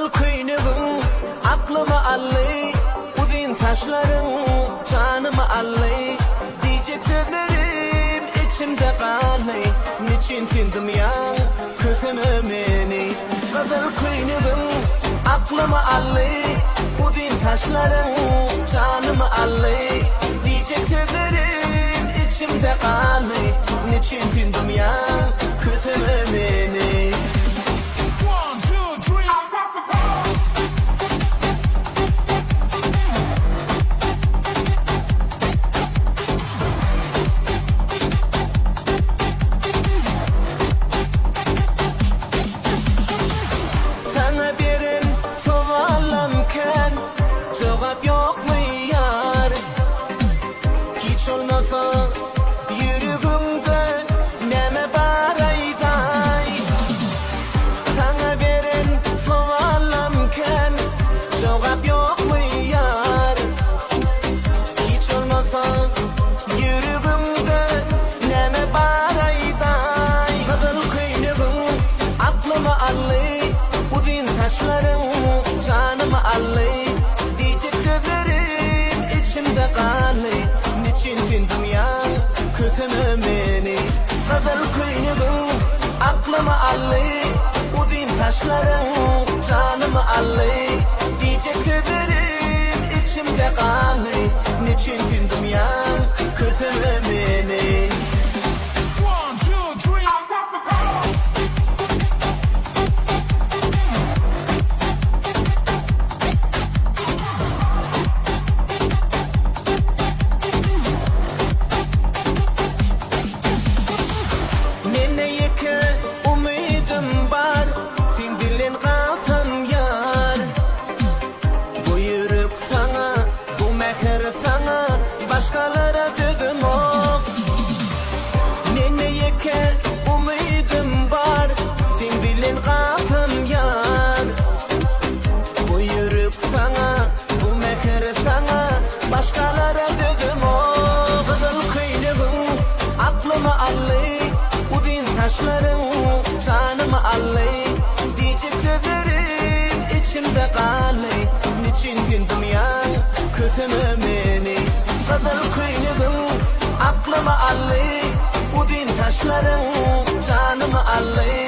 Kızıl kuyunum aklımı allay, bu din taşların canımı allay. Diyecek sözlerim içimde kalay, niçin tindim ya kızını meni. Kızıl kuyunum aklımı allay, bu din taşların canımı allay. Diyecek sözlerim içimde kalay, niçin tindim ya kızını meni. Cevap yok mu yar? Hiç olmasa yüreğimde neme var ayday. Sana veren sualamken cevap yok mu yar? Hiç olmasa yüreğimde neme var ayday. Kızıl kuyunum aklımı allay, bu din taşların canımı allay. İçimde kalay, niçin tindim ya kızını meni. Kızıl kuyunum aklımı allay, bu din taşların canımı allay. Diyecek sözlerim içimde kalay, niçin tindim ya kızını meni. Başkalara dedim o, neneye ki umidim var, sen bilin kafam yar. Bu yürek sana, bu meker sana, başkalara dedim o. Kızıl kuyunum aklımı allay, bu din taşların canımı allay. Diyecek sözlerim içimde kalay, niçin tindim ya kızını meni. Kızıl kuyunum aklımı allay, bu din taşların canımı allay.